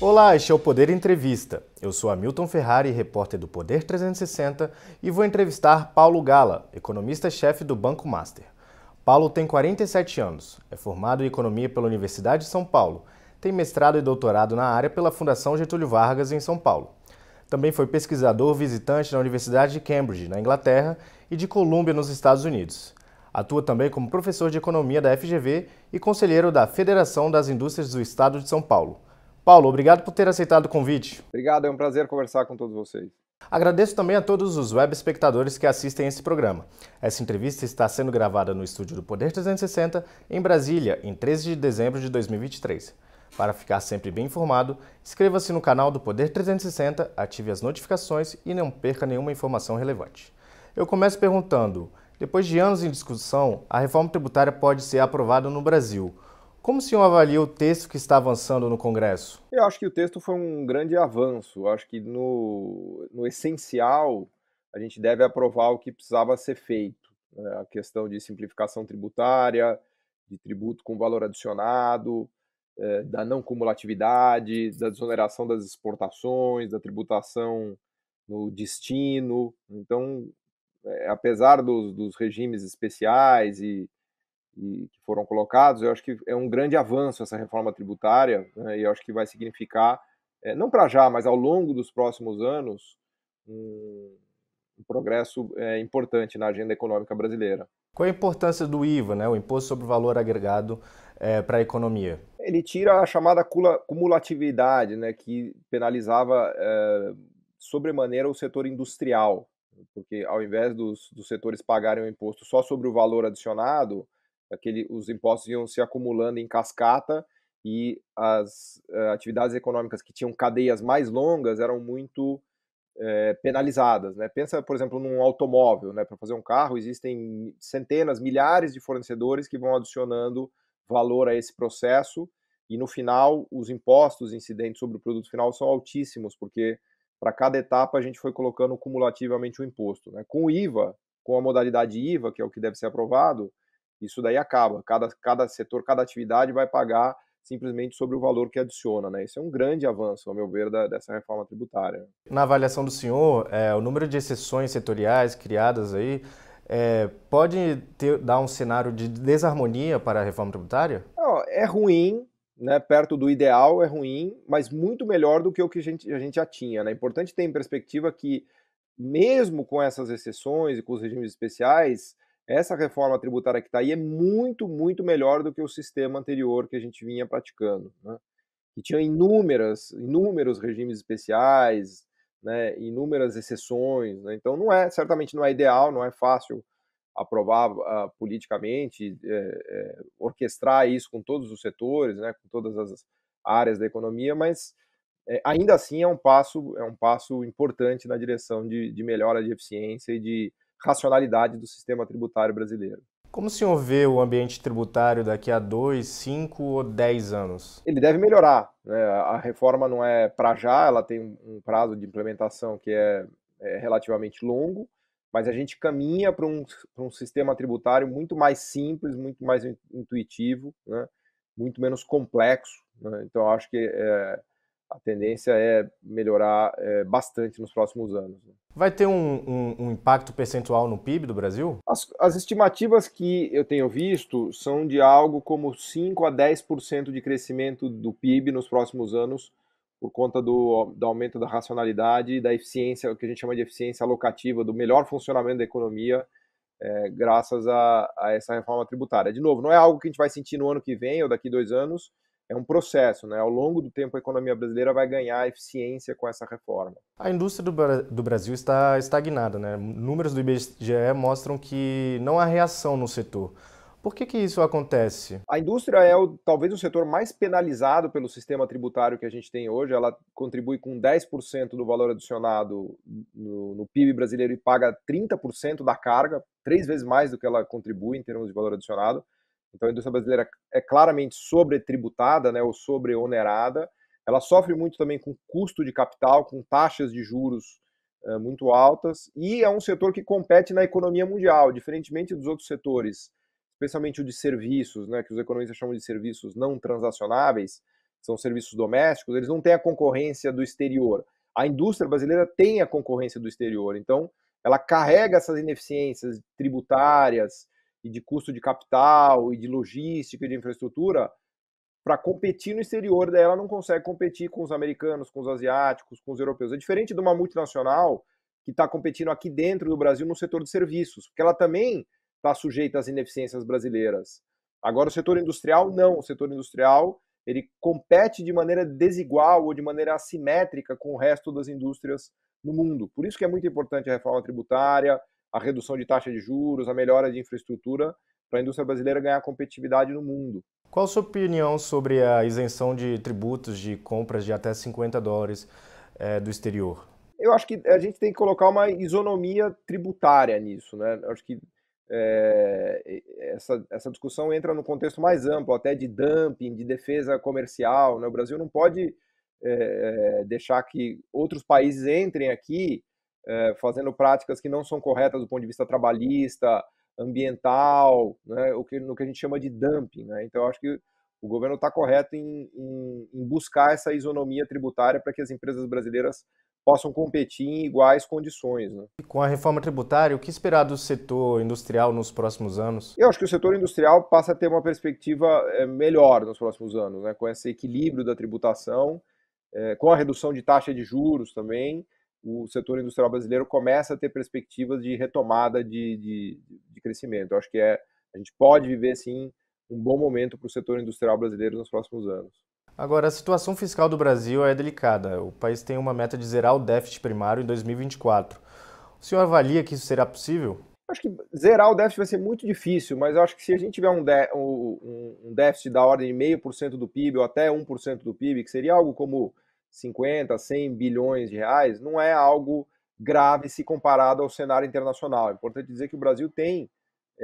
Olá, este é o Poder Entrevista. Eu sou Hamilton Ferrari, repórter do Poder 360, e vou entrevistar Paulo Gala, economista-chefe do Banco Master. Paulo tem 47 anos, é formado em Economia pela Universidade de São Paulo, tem mestrado e doutorado na área pela Fundação Getúlio Vargas, em São Paulo. Também foi pesquisador visitante na Universidade de Cambridge, na Inglaterra, e de Colômbia, nos Estados Unidos. Atua também como professor de Economia da FGV e conselheiro da Federação das Indústrias do Estado de São Paulo. Paulo, obrigado por ter aceitado o convite. Obrigado, é um prazer conversar com todos vocês. Agradeço também a todos os web espectadores que assistem esse programa. Essa entrevista está sendo gravada no estúdio do Poder 360, em Brasília, em 13 de dezembro de 2023. Para ficar sempre bem informado, inscreva-se no canal do Poder 360, ative as notificações e não perca nenhuma informação relevante. Eu começo perguntando, depois de anos em discussão, a reforma tributária pode ser aprovada no Brasil. Como o senhor avalia o texto que está avançando no Congresso? Eu acho que o texto foi um grande avanço. Eu acho que no essencial a gente deve aprovar o que precisava ser feito, né? A questão de simplificação tributária, de tributo com valor adicionado, da não cumulatividade, da desoneração das exportações, da tributação no destino. Então, apesar dos regimes especiais e que foram colocados, eu acho que é um grande avanço essa reforma tributária, né, e eu acho que vai significar, não para já, mas ao longo dos próximos anos, um progresso importante na agenda econômica brasileira. Qual a importância do IVA, o Imposto sobre o Valor Agregado, para a economia? Ele tira a chamada cumulatividade, né, que penalizava sobremaneira o setor industrial, porque ao invés dos setores pagarem o imposto só sobre o valor adicionado, os impostos iam se acumulando em cascata e as atividades econômicas que tinham cadeias mais longas eram muito penalizadas, né? Pensa, por exemplo, num automóvel, né? Para fazer um carro existem centenas, milhares de fornecedores que vão adicionando valor a esse processo e no final os impostos incidentes sobre o produto final são altíssimos, porque para cada etapa a gente foi colocando cumulativamente o imposto, né? Com o IVA, com a modalidade IVA, que é o que deve ser aprovado, isso daí acaba. Cada setor, cada atividade vai pagar simplesmente sobre o valor que adiciona, né? Isso é um grande avanço, ao meu ver, dessa reforma tributária. Na avaliação do senhor, o número de exceções setoriais criadas aí pode dar um cenário de desarmonia para a reforma tributária? Não, é ruim, né? Perto do ideal é ruim, mas muito melhor do que o que a gente já tinha, né? É importante ter em perspectiva que, mesmo com essas exceções e com os regimes especiais, essa reforma tributária que está aí é muito, muito melhor do que o sistema anterior que a gente vinha praticando, né? Que tinha inúmeros regimes especiais, né? Inúmeras exceções, né? Então certamente não é ideal, não é fácil aprovar politicamente, orquestrar isso com todos os setores, né? Com todas as áreas da economia, mas ainda assim é um passo importante na direção de melhora de eficiência e de racionalidade do sistema tributário brasileiro. Como o senhor vê o ambiente tributário daqui a 2, 5 ou 10 anos? Ele deve melhorar, né? A reforma não é para já, ela tem um prazo de implementação que é relativamente longo, mas a gente caminha para um sistema tributário muito mais simples, muito mais intuitivo, né? Muito menos complexo, né? Então, eu acho que a tendência é melhorar bastante nos próximos anos, né? Vai ter um impacto percentual no PIB do Brasil? As estimativas que eu tenho visto são de algo como 5 a 10% de crescimento do PIB nos próximos anos, por conta do aumento da racionalidade e da eficiência, o que a gente chama de eficiência alocativa, do melhor funcionamento da economia, graças a essa reforma tributária. De novo, não é algo que a gente vai sentir no ano que vem ou daqui 2 anos, é um processo, né? Ao longo do tempo, a economia brasileira vai ganhar eficiência com essa reforma. A indústria do Brasil está estagnada, né? Números do IBGE mostram que não há reação no setor. Por que isso acontece? A indústria é talvez o setor mais penalizado pelo sistema tributário que a gente tem hoje. Ela contribui com 10% do valor adicionado no PIB brasileiro e paga 30% da carga, 3 vezes mais do que ela contribui em termos de valor adicionado. Então a indústria brasileira é claramente sobretributada, né, ou sobreonerada. Ela sofre muito também com custo de capital, com taxas de juros muito altas, e é um setor que compete na economia mundial, diferentemente dos outros setores, especialmente o de serviços, né, que os economistas chamam de serviços não transacionáveis. são serviços domésticos, eles não têm a concorrência do exterior. A indústria brasileira tem a concorrência do exterior, então ela carrega essas ineficiências tributárias e de custo de capital e de logística e de infraestrutura para competir no exterior, daí ela não consegue competir com os americanos, com os asiáticos, com os europeus. É diferente de uma multinacional que está competindo aqui dentro do Brasil no setor de serviços, porque ela também está sujeita às ineficiências brasileiras. Agora, o setor industrial, não. O setor industrial ele compete de maneira desigual ou de maneira assimétrica com o resto das indústrias no mundo. Por isso que é muito importante a reforma tributária, a redução de taxa de juros, a melhora de infraestrutura para a indústria brasileira ganhar competitividade no mundo. Qual a sua opinião sobre a isenção de tributos de compras de até $50 do exterior? Eu acho que a gente tem que colocar uma isonomia tributária nisso, né? Eu acho que essa discussão entra no contexto mais amplo, até de dumping, de defesa comercial, né? O Brasil não pode deixar que outros países entrem aqui fazendo práticas que não são corretas do ponto de vista trabalhista, ambiental, né? No que a gente chama de dumping, né? Então, eu acho que o governo está correto em buscar essa isonomia tributária para que as empresas brasileiras possam competir em iguais condições, né? Com a reforma tributária, o que esperar do setor industrial nos próximos anos? Eu acho que o setor industrial passa a ter uma perspectiva melhor nos próximos anos, né? Com esse equilíbrio da tributação, com a redução de taxa de juros também, o setor industrial brasileiro começa a ter perspectivas de retomada de crescimento. Eu acho que a gente pode viver, sim, um bom momento para o setor industrial brasileiro nos próximos anos. Agora, a situação fiscal do Brasil é delicada. O país tem uma meta de zerar o déficit primário em 2024. O senhor avalia que isso será possível? Acho que zerar o déficit vai ser muito difícil, mas eu acho que se a gente tiver um déficit da ordem de 0,5% do PIB ou até 1% do PIB, que seria algo como 50, 100 bilhões de reais, não é algo grave se comparado ao cenário internacional. É importante dizer que o Brasil tem,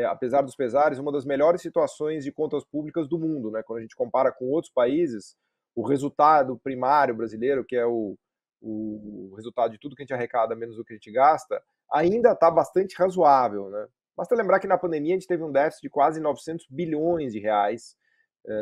apesar dos pesares, uma das melhores situações de contas públicas do mundo, né? Quando a gente compara com outros países, o resultado primário brasileiro, que é o resultado de tudo que a gente arrecada menos do que a gente gasta, ainda está bastante razoável, né? Basta lembrar que na pandemia a gente teve um déficit de quase 900 bilhões de reais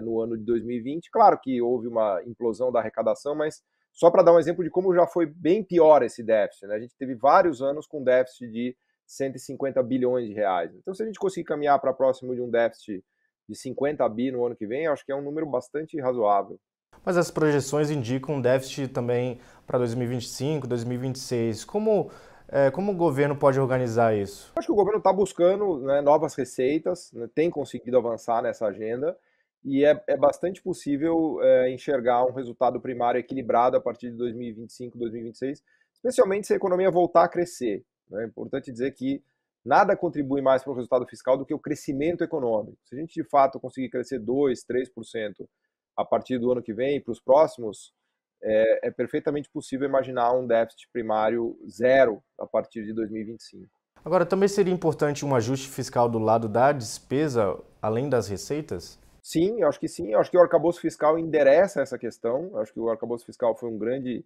no ano de 2020. Claro que houve uma implosão da arrecadação, mas só para dar um exemplo de como já foi bem pior esse déficit, né? A gente teve vários anos com déficit de 150 bilhões de reais. Então, se a gente conseguir caminhar para próximo de um déficit de 50 bi no ano que vem, acho que é um número bastante razoável. Mas as projeções indicam um déficit também para 2025, 2026. Como o governo pode organizar isso? Acho que o governo está buscando, né, novas receitas, né, tem conseguido avançar nessa agenda e é bastante possível enxergar um resultado primário equilibrado a partir de 2025, 2026, especialmente se a economia voltar a crescer, né? É importante dizer que nada contribui mais para o resultado fiscal do que o crescimento econômico. Se a gente de fato conseguir crescer 2, 3% a partir do ano que vem para os próximos, é perfeitamente possível imaginar um déficit primário zero a partir de 2025. Agora, também seria importante um ajuste fiscal do lado da despesa, além das receitas? Sim, eu acho que sim. Eu acho que o arcabouço fiscal endereça essa questão. Eu acho que o arcabouço fiscal foi um grande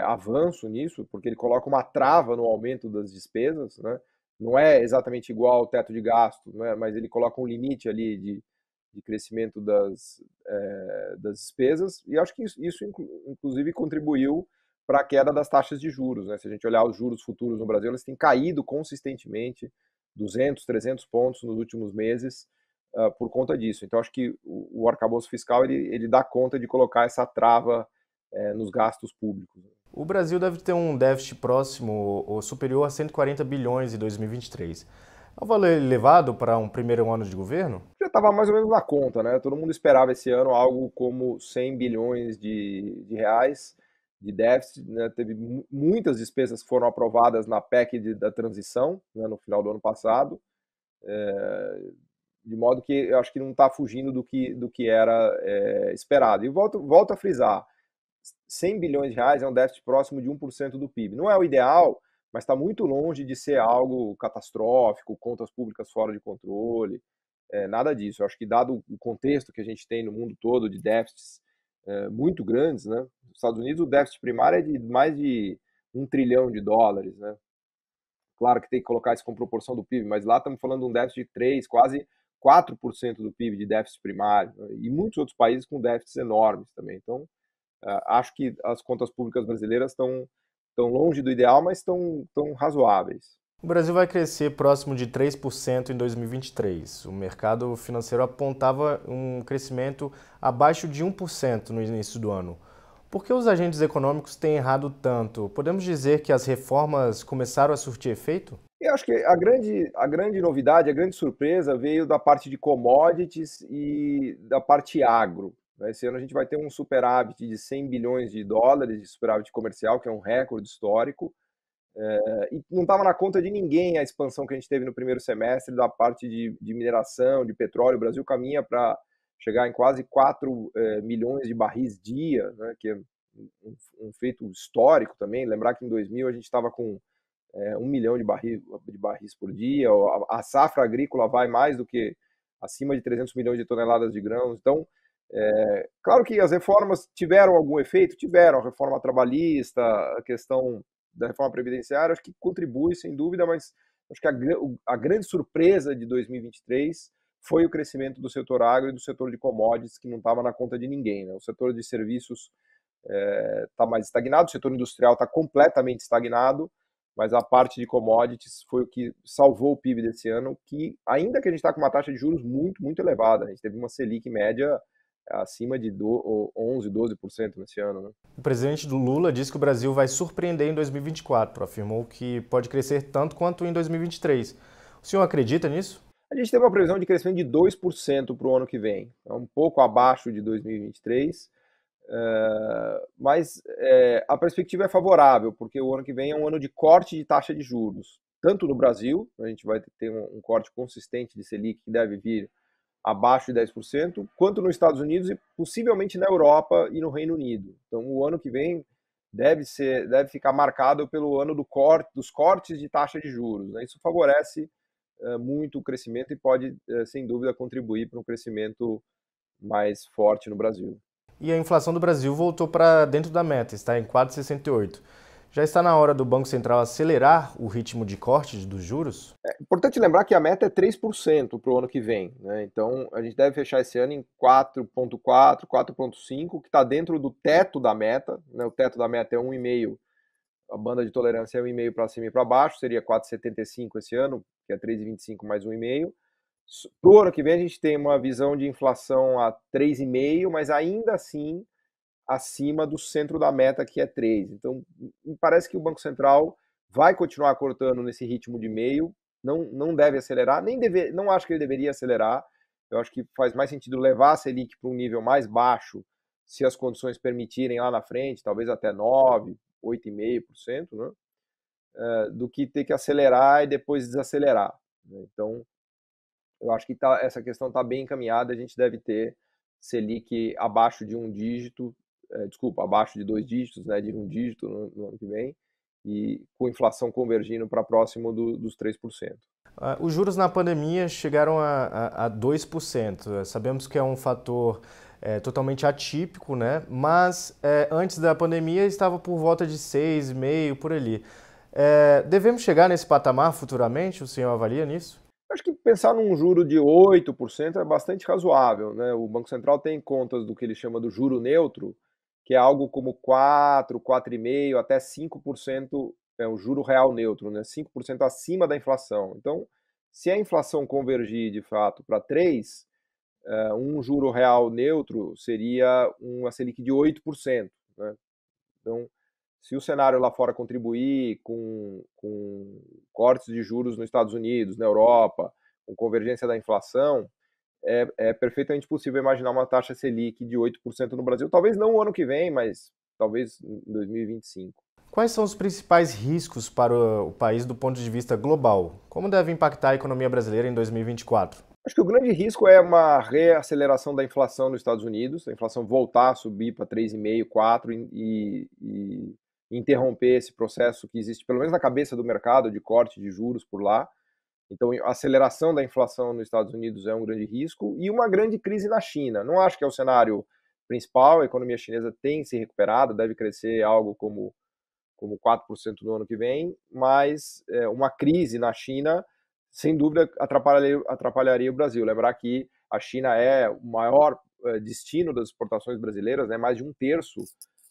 avanço nisso, porque ele coloca uma trava no aumento das despesas, né? Não é exatamente igual ao teto de gasto, né? Mas ele coloca um limite ali de crescimento das despesas, e acho que isso inclusive contribuiu para a queda das taxas de juros, né? Se a gente olhar os juros futuros no Brasil, eles têm caído consistentemente 200, 300 pontos nos últimos meses por conta disso. Então, acho que o arcabouço fiscal ele dá conta de colocar essa trava nos gastos públicos. O Brasil deve ter um déficit próximo ou superior a 140 bilhões em 2023. É um valor elevado para um primeiro ano de governo? Já estava mais ou menos na conta, né? Todo mundo esperava esse ano algo como 100 bilhões de reais de déficit, né? Teve muitas despesas que foram aprovadas na PEC da transição, né, no final do ano passado, de modo que eu acho que não está fugindo do que era esperado. E volto a frisar, 100 bilhões de reais é um déficit próximo de 1% do PIB. Não é o ideal, mas está muito longe de ser algo catastrófico, contas públicas fora de controle, nada disso. Eu acho que dado o contexto que a gente tem no mundo todo de déficits muito grandes, né? Nos Estados Unidos o déficit primário é de mais de $1 trilhão, né? Claro que tem que colocar isso com proporção do PIB, mas lá estamos falando de um déficit de 3, quase 4% do PIB de déficit primário, né? E muitos outros países com déficits enormes também. Então, acho que as contas públicas brasileiras estão longe do ideal, mas estão razoáveis. O Brasil vai crescer próximo de 3% em 2023. O mercado financeiro apontava um crescimento abaixo de 1% no início do ano. Por que os agentes econômicos têm errado tanto? Podemos dizer que as reformas começaram a surtir efeito? Eu acho que a grande novidade, a grande surpresa veio da parte de commodities e da parte agro, né? Esse ano a gente vai ter um superávit de 100 bilhões de dólares de superávit comercial, que é um recorde histórico. E não estava na conta de ninguém a expansão que a gente teve no primeiro semestre da parte de mineração, de petróleo. O Brasil caminha para chegar em quase 4 milhões de barris dia, né, que é um feito histórico também. Lembrar que em 2000 a gente estava com 1 milhão de barris por dia. A safra agrícola vai mais do que acima de 300 milhões de toneladas de grãos. Então, claro que as reformas tiveram algum efeito, tiveram. A reforma trabalhista, a questão da reforma previdenciária, acho que contribui, sem dúvida, mas acho que a grande surpresa de 2023 foi o crescimento do setor agro e do setor de commodities, que não estava na conta de ninguém, né? O setor de serviços está mais estagnado, o setor industrial está completamente estagnado, mas a parte de commodities foi o que salvou o PIB desse ano, que ainda que a gente está com uma taxa de juros muito, muito elevada, a gente teve uma Selic média acima de 11, 12% nesse ano, né? O presidente do Lula disse que o Brasil vai surpreender em 2024. Afirmou que pode crescer tanto quanto em 2023. O senhor acredita nisso? A gente tem uma previsão de crescimento de 2% para o ano que vem, é um pouco abaixo de 2023, mas a perspectiva é favorável, porque o ano que vem é um ano de corte de taxa de juros, tanto no Brasil, a gente vai ter um corte consistente de Selic que deve vir abaixo de 10%, quanto nos Estados Unidos e possivelmente na Europa e no Reino Unido. Então, o ano que vem deve ficar marcado pelo ano dos cortes de taxa de juros, né? Isso favorece muito o crescimento e pode, sem dúvida, contribuir para um crescimento mais forte no Brasil. E a inflação do Brasil voltou para dentro da meta, está em 4,68. Já está na hora do Banco Central acelerar o ritmo de corte dos juros? É importante lembrar que a meta é 3% para o ano que vem, né? Então, a gente deve fechar esse ano em 4,4, 4,5, que está dentro do teto da meta, né? O teto da meta é 1,5, a banda de tolerância é 1,5 para cima e para baixo, seria 4,75 esse ano, que é 3,25 mais 1,5. Para o ano que vem a gente tem uma visão de inflação a 3,5, mas ainda assim acima do centro da meta, que é 3. Então, me parece que o Banco Central vai continuar cortando nesse ritmo de meio, não deve acelerar, não acho que ele deveria acelerar. Eu acho que faz mais sentido levar a Selic para um nível mais baixo, se as condições permitirem lá na frente, talvez até 9, 8,5%, né? Do que ter que acelerar e depois desacelerar, né? Então, eu acho que essa questão está bem encaminhada, a gente deve ter Selic abaixo de um dígito, abaixo de 2 dígitos, né, de um dígito no ano que vem, e com inflação convergindo para próximo dos 3%. Os juros na pandemia chegaram a 2%. Sabemos que é um fator totalmente atípico, né? Mas antes da pandemia estava por volta de 6,5%, por ali. Devemos chegar nesse patamar futuramente? O senhor avalia nisso? Acho que pensar num juro de 8% é bastante razoável, né? O Banco Central tem contas do que ele chama do juro neutro, que é algo como 4, 4,5, até 5% é o juro real neutro, né? 5% acima da inflação. Então, se a inflação convergir de fato para 3, um juro real neutro seria uma Selic de 8%, né? Então, se o cenário lá fora contribuir com cortes de juros nos Estados Unidos, na Europa, com convergência da inflação, é perfeitamente possível imaginar uma taxa Selic de 8% no Brasil. Talvez não o ano que vem, mas talvez em 2025. Quais são os principais riscos para o país do ponto de vista global? Como deve impactar a economia brasileira em 2024? Acho que o grande risco é uma reaceleração da inflação nos Estados Unidos, a inflação voltar a subir para 3,5, 4 e interromper esse processo que existe, pelo menos na cabeça do mercado, de corte de juros por lá. Então, a aceleração da inflação nos Estados Unidos é um grande risco e uma grande crise na China. Não acho que é o cenário principal, a economia chinesa tem se recuperado, deve crescer algo como 4% no ano que vem, mas uma crise na China sem dúvida atrapalharia o Brasil. Lembrar que a China é o maior destino das exportações brasileiras, né? Mais de 1/3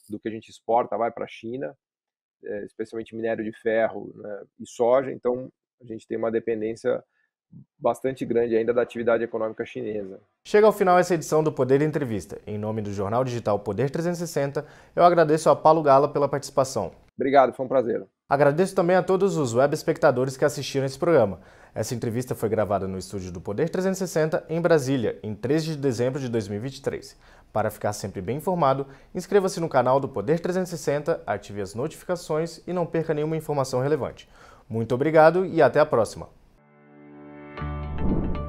do que a gente exporta vai para a China, especialmente minério de ferro, né, e soja. Então a gente tem uma dependência bastante grande ainda da atividade econômica chinesa. Chega ao final essa edição do Poder Entrevista. Em nome do jornal digital Poder 360, eu agradeço a Paulo Gala pela participação. Obrigado, foi um prazer. Agradeço também a todos os web espectadores que assistiram esse programa. Essa entrevista foi gravada no estúdio do Poder 360, em Brasília, em 3 de dezembro de 2023. Para ficar sempre bem informado, inscreva-se no canal do Poder 360, ative as notificações e não perca nenhuma informação relevante. Muito obrigado e até a próxima!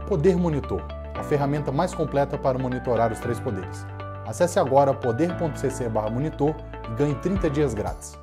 Poder Monitor, a ferramenta mais completa para monitorar os 3 poderes. Acesse agora poder.cc/monitor e ganhe 30 dias grátis.